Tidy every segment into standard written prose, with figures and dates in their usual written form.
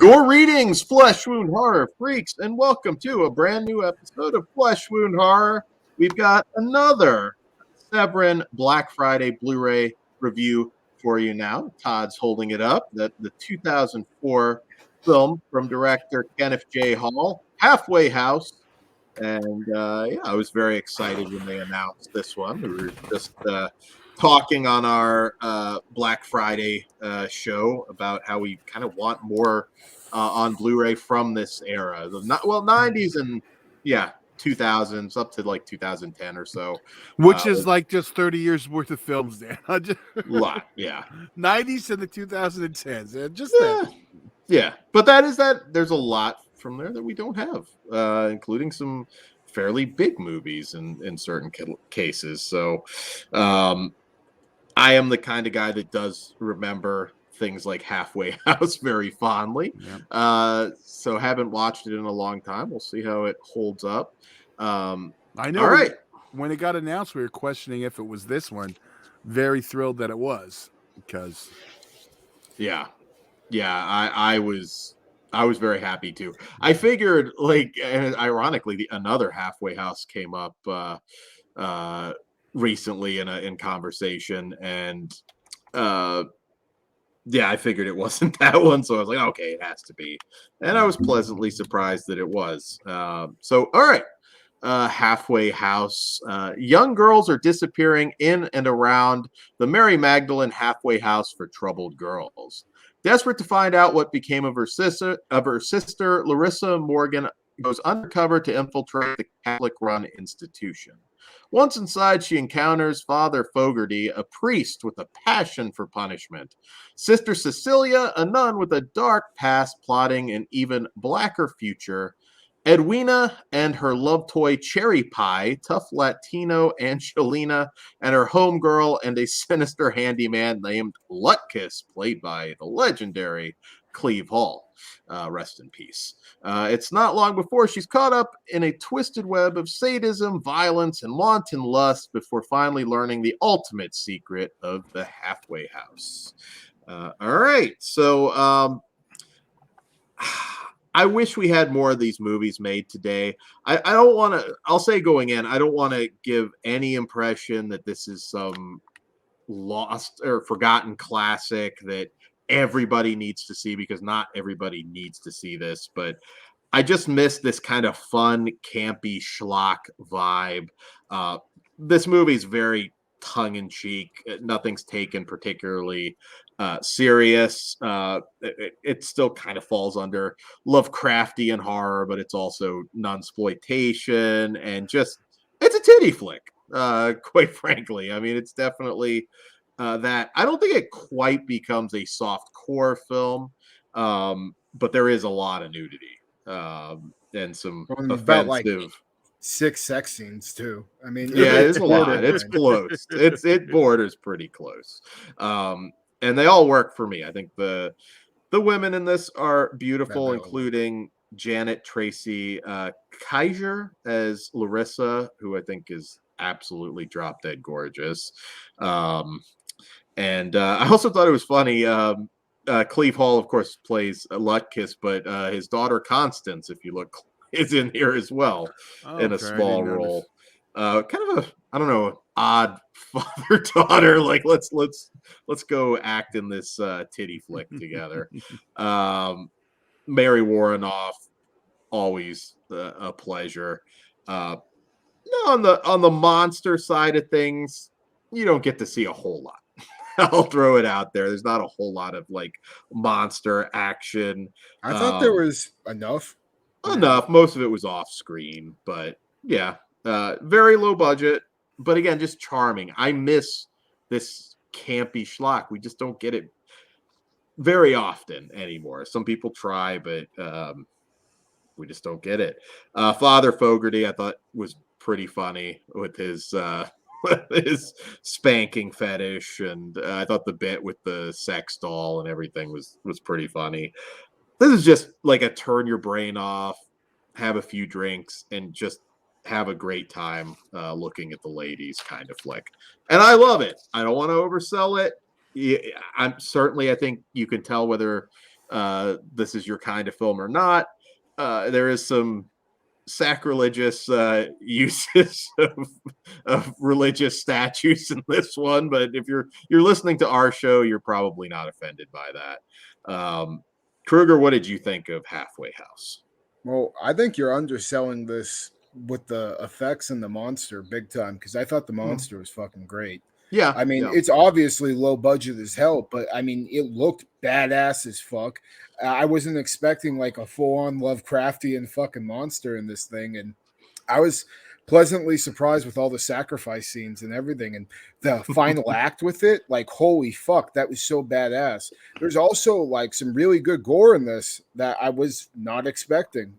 Your readings, Flesh Wound Horror freaks, and welcome to a brand new episode of Flesh Wound Horror. We've got another Severin Black Friday Blu-ray review for you now. Todd's holding it up. The 2004 film from director Kenneth J. Hall, Halfway House. And I was very excited when they announced this one. We were just talking on our Black Friday show about how we kind of want more on Blu-ray from this era. The 90s and 2000s up to like 2010 or so. Which is like just 30 years worth of films there. A lot, yeah. 90s and the 2010s. Just that. Yeah, but there's a lot from there that we don't have, including some fairly big movies in certain cases. So I am the kind of guy that does remember things like Halfway House very fondly. Yeah. So haven't watched it in a long time. We'll see how it holds up. I know. All right. When it got announced, we were questioning if it was this one. Very thrilled that it was, because I was very happy too. I figured, like, and ironically, another Halfway House came up recently in conversation, and I figured it wasn't that one, so I was like, okay, it has to be, and I was pleasantly surprised that it was. So, all right. Halfway House. Young girls are disappearing in and around the Mary Magdalene halfway house for troubled girls. Desperate to find out what became of her sister, Larissa Morgan goes undercover to infiltrate the Catholic-run institution. Once inside, she encounters Father Fogarty, a priest with a passion for punishment. Sister Cecilia, a nun with a dark past plotting an even blacker future. Edwina and her love toy Cherry Pie, tough Latino Angelina, and her homegirl and a sinister handyman named Lutkiss, played by the legendary Cleve Hall. Rest in peace. It's not long before she's caught up in a twisted web of sadism, violence, and wanton lust before finally learning the ultimate secret of the Halfway House. All right, so I wish we had more of these movies made today. I don't want to, I'll say going in, I don't want to give any impression that this is some lost or forgotten classic that everybody needs to see, because not everybody needs to see this, but I just miss this kind of fun, campy schlock vibe. This movie's very tongue-in-cheek. Nothing's taken particularly serious. It still kind of falls under Lovecraftian horror, but it's also nunsploitation, and just it's a titty flick, quite frankly. I mean, it's definitely that. I don't think it quite becomes a soft core film, but there is a lot of nudity and some offensive. 6 sex scenes too. I mean, it's a lot. It's close. It borders pretty close. And they all work for me. I think the women in this are beautiful, including Janet Tracy Kaiser as Larissa, who I think is absolutely drop dead gorgeous. And I also thought it was funny. Cleve Hall, of course, plays Lutkiss, but his daughter Constance, if you look, is in here as well in a small role. Kind of a, I don't know, odd father-daughter. Like let's go act in this titty flick together. Mary Woronov, always a pleasure. On the monster side of things, you don't get to see a whole lot. I'll throw it out there. There's not a whole lot of like monster action. I thought there was enough. Most of it was off screen, but very low budget, but again, just charming. I miss this campy schlock. We just don't get it very often anymore. Some people try, but we just don't get it. Father Fogarty, I thought, was pretty funny with his his spanking fetish, and I thought the bit with the sex doll and everything was pretty funny. This is just like a turn your brain off, have a few drinks, and just have a great time looking at the ladies kind of flick. And I love it. I don't want to oversell it. I think you can tell whether this is your kind of film or not. There is some sacrilegious uses of religious statues in this one, but if you're listening to our show, you're probably not offended by that. Kruger, what did you think of Halfway House? Well, I think you're underselling this with the effects and the monster big time, because I thought the monster was fucking great. Yeah, I mean, yeah. it's obviously low budget as hell, but I mean, it looked badass as fuck. I wasn't expecting like a full on Lovecraftian fucking monster in this thing, and I was pleasantly surprised with all the sacrifice scenes and everything, and the final act with it. Like, holy fuck, that was so badass. There's also like some really good gore in this that I was not expecting.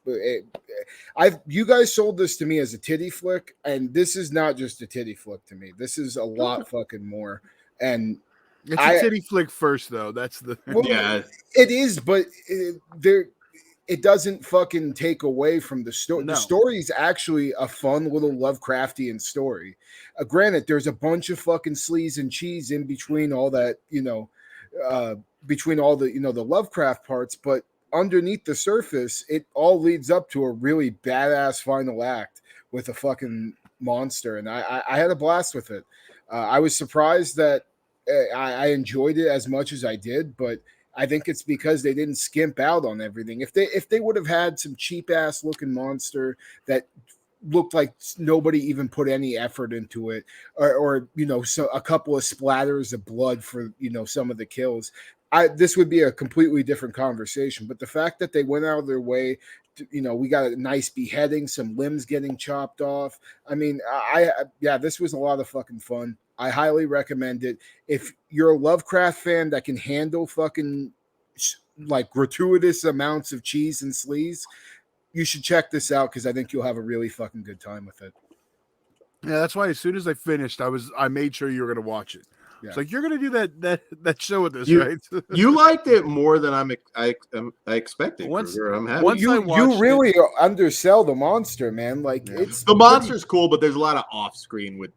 You guys sold this to me as a titty flick, and this is not just a titty flick to me. This is a lot fucking more. And It's a titty flick first, though. That's the Yeah. it is, but it doesn't fucking take away from the story. No. The story is actually a fun little Lovecraftian story. Granted, there's a bunch of fucking sleaze and cheese in between all that, between all the, the Lovecraft parts, but underneath the surface, it all leads up to a really badass final act with a fucking monster, and I had a blast with it. I was surprised that I enjoyed it as much as I did, but I think it's because they didn't skimp out on everything. If they would have had some cheap ass looking monster that looked like nobody even put any effort into it, or so a couple of splatters of blood for some of the kills, this would be a completely different conversation. But the fact that they went out of their way to, we got a nice beheading, some limbs getting chopped off. I mean, this was a lot of fucking fun. I highly recommend it. If you're a Lovecraft fan that can handle fucking like gratuitous amounts of cheese and sleaze, you should check this out, because I think you'll have a really fucking good time with it. Yeah, that's why as soon as I finished, I made sure you were gonna watch it. Yeah. It's like, you're gonna do that show with this, You- right? You liked it more than I expected. Once- Kruger. I'm happy. once I You watched really undersell the monster, man. Like, Yeah. it's The monster's cool, but there's a lot of off screen with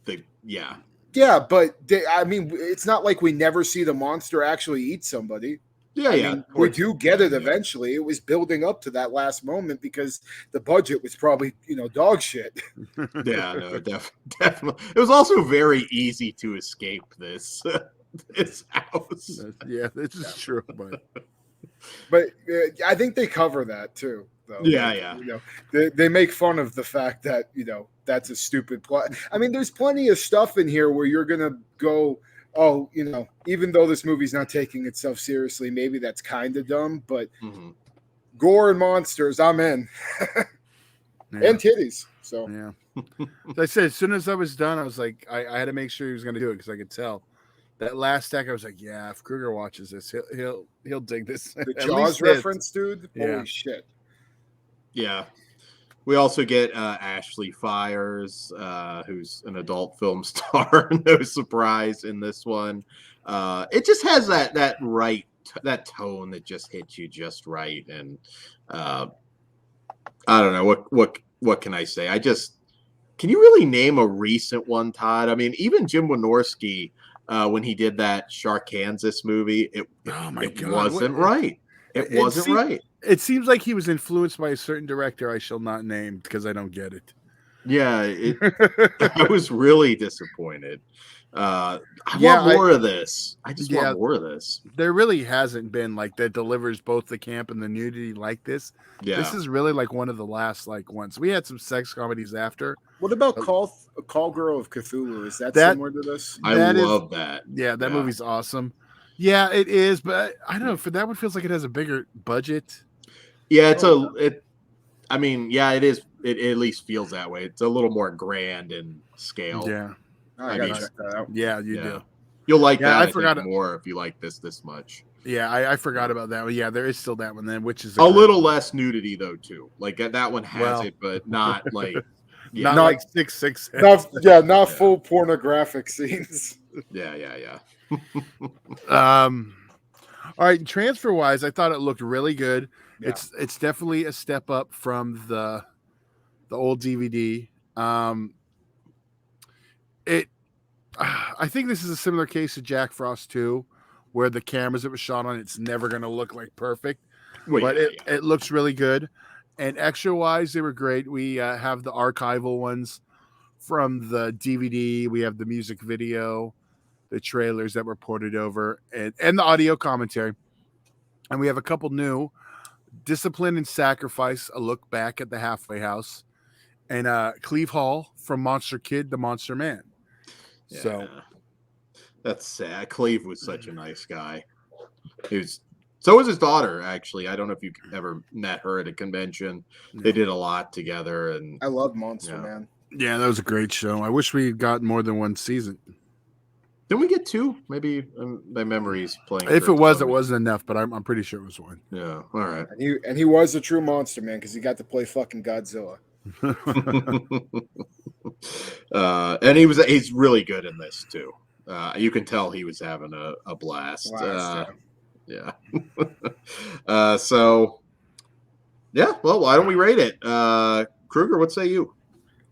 the Yeah, but I mean, it's not like we never see the monster actually eat somebody. Yeah, I yeah. mean, we do get it Yeah. eventually. It was building up to that last moment because the budget was probably, dog shit. Yeah, no, definitely. It was also very easy to escape this this house. Yeah, this is true, but But I think they cover that too, though. Yeah, yeah. They make fun of the fact that, that's a stupid plot. I mean, there's plenty of stuff in here where you're going to go, oh, even though this movie's not taking itself seriously, maybe that's kind of dumb, but Mhm. gore and monsters, I'm in. yeah. And titties. So Yeah. So I said, as soon as I was done, I was like, I had to make sure he was going to do it, because I could tell that last act. I was like, yeah, if Kruger watches this, he'll dig this. the At Jaws least reference, dude. Yeah. Holy shit. Yeah. We also get Ashley Fires, who's an adult film star. No surprise in this one. It just has that right that tone that just hits you just right, and I don't know what can I say. Can you really name a recent one, Todd? I mean, even Jim Wynorski, when he did that Sharkansas movie, it wasn't right. It wasn't right. It seems like he was influenced by a certain director I shall not name, because I don't get it. Yeah, I was really disappointed. I want more of this. I just want more of this. There really hasn't been like that delivers both the camp and the nudity like this. Yeah, This is really like one of the last ones. We had some sex comedies after. What about Call Girl of Cthulhu? Is that similar to this? I love that. Yeah, that movie's awesome. Yeah, it is, but I don't know. For that one, feels like it has a bigger budget. Yeah, I mean, yeah, it is. It at least feels that way. It's a little more grand in scale. Yeah, I gotta check that out. Yeah, you do. You'll like that. I forgot more if you like this much. Yeah, I forgot about that one. Yeah, there is still that one then, which is a little less nudity though too. Like that one has it, but not like not like 666. Not full pornographic scenes. Yeah. All right, transfer wise, I thought it looked really good. Yeah. It's definitely a step up from the old DVD. I think this is a similar case to Jack Frost 2, where the cameras that were shot on, it's never going to look like perfect, Well, but yeah, it looks really good. And extra wise, they were great. We have the archival ones from the DVD. We have the music video, the trailers that were ported over, and the audio commentary. And we have a couple new Discipline and Sacrifice, a look back at the halfway house, and Cleve Hall from Monster Kid, the Monster Man. yeah. So That's sad. Cleve was such a nice guy. So was his daughter, actually. I don't know if you ever met her at a convention. They did a lot together, and I love Monster Yeah. Man. yeah, that was a great show. I wish we got more than one season. didn't we get two? Maybe my memory's playing. If tricks it was, on it me. wasn't enough, but I'm pretty sure it was one. Yeah. All right. And he was a true Monster Man because he got to play fucking Godzilla. And he's really good in this too. You can tell he was having a blast. Yeah. So yeah, well, why don't we rate it? Kruger, what say you?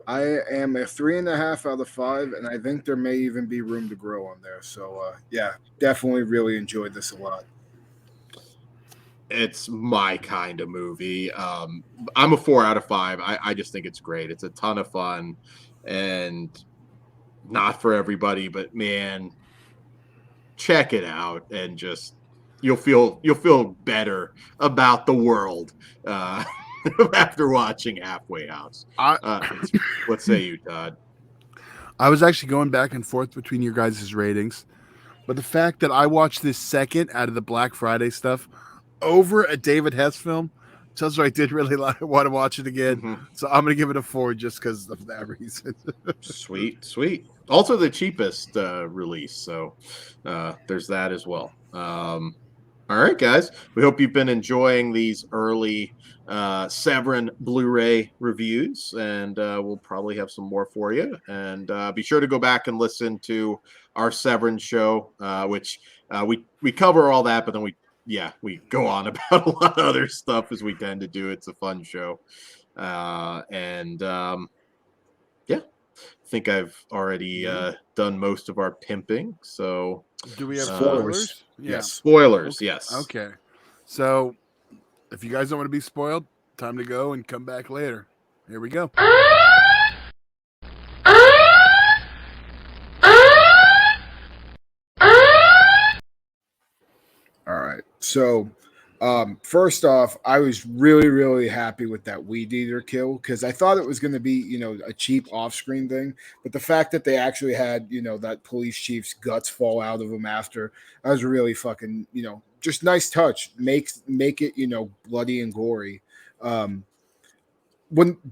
I am a 3.5 out of 5, and I think there may even be room to grow on there. So yeah, definitely really enjoyed this a lot. It's my kind of movie. I'm a 4 out of 5. I just think it's great. It's a ton of fun, and not for everybody, but man, check it out and just you'll feel better about the world after watching Halfway House. What say you, Todd? I was actually going back and forth between your guys' ratings, but the fact that I watched this second out of the Black Friday stuff over a David Hess film tells me I did really want to watch it again. Mm-hmm. So I'm going to give it a 4 just because of that reason. Sweet. Also the cheapest release, so there's that as well. All right, guys. We hope you've been enjoying these early Severin Blu-ray reviews, and we'll probably have some more for you. And be sure to go back and listen to our Severin show, which we cover all that, but then we go on about a lot of other stuff as we tend to do. It's a fun show. I think I've already done most of our pimping. So do we have spoilers? spoilers? Yes. Spoilers, Okay. yes. Okay. So if you guys don't want to be spoiled, time to go and come back later. Here we go. All right. So, first off, I was really, really happy with that weed eater kill because I thought it was going to be, a cheap off-screen thing. But the fact that they actually had, that police chief's guts fall out of him after, that was really fucking, just nice touch. Make it, bloody and gory. When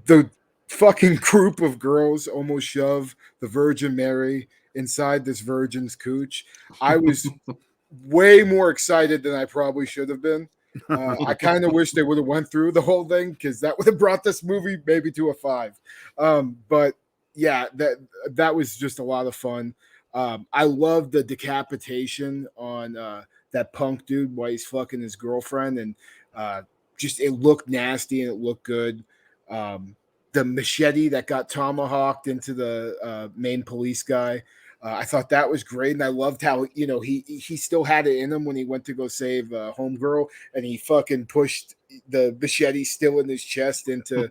the fucking group of girls almost shove the Virgin Mary inside this virgin's cooch, I was way more excited than I probably should have been. I kind of wish they would have went through the whole thing because that would have brought this movie maybe to a 5. But yeah, that was just a lot of fun. I love the decapitation on that punk dude while he's fucking his girlfriend, and just it looked nasty and it looked good. The machete that got tomahawked into the main police guy. I thought that was great, and I loved how he still had it in him when he went to go save Homegirl, and he fucking pushed the machete still in his chest into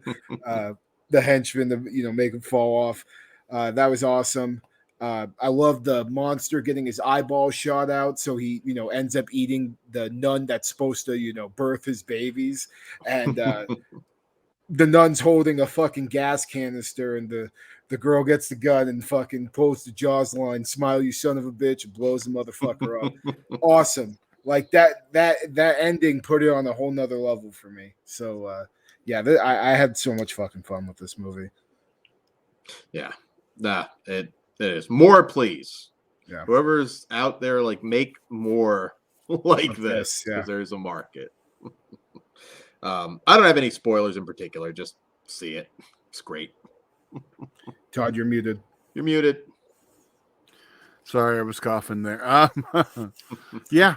the henchman to make him fall off. That was awesome. I love the monster getting his eyeball shot out, so he ends up eating the nun that's supposed to birth his babies, and the nun's holding a fucking gas canister, and the girl gets the gun and fucking pulls the Jaws line, "Smile, you son of a bitch," and blows the motherfucker up. Awesome. Like that ending put it on a whole nother level for me. So I had so much fucking fun with this movie. Yeah. Nah, it is. More, please. Yeah. Whoever's out there, make more like this, yeah. because there's a market. I don't have any spoilers in particular. Just see it. It's great. Todd, you're muted. You're muted. Sorry, I was coughing there. Yeah,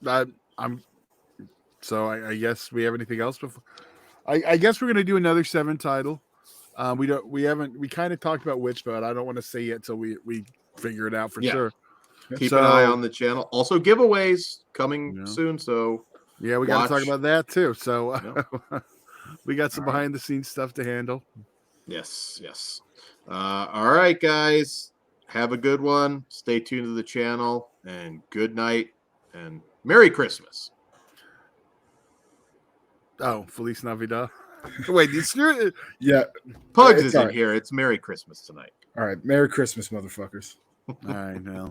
I'm. So I guess we have anything else before. I guess we're gonna do another 7 title. We kind of talked about which, but I don't want to say it till we figure it out for sure. Keep an eye on the channel. Also, giveaways coming soon. So yeah, we got to talk about that too. So we got some All right. behind the scenes stuff to handle. Yes. All right, guys. Have a good one. Stay tuned to the channel, and good night, and Merry Christmas. Oh, Feliz Navidad. Wait, Yeah. Pugs It's isn't all right. here. It's Merry Christmas tonight. All right. Merry Christmas, motherfuckers. All right, now.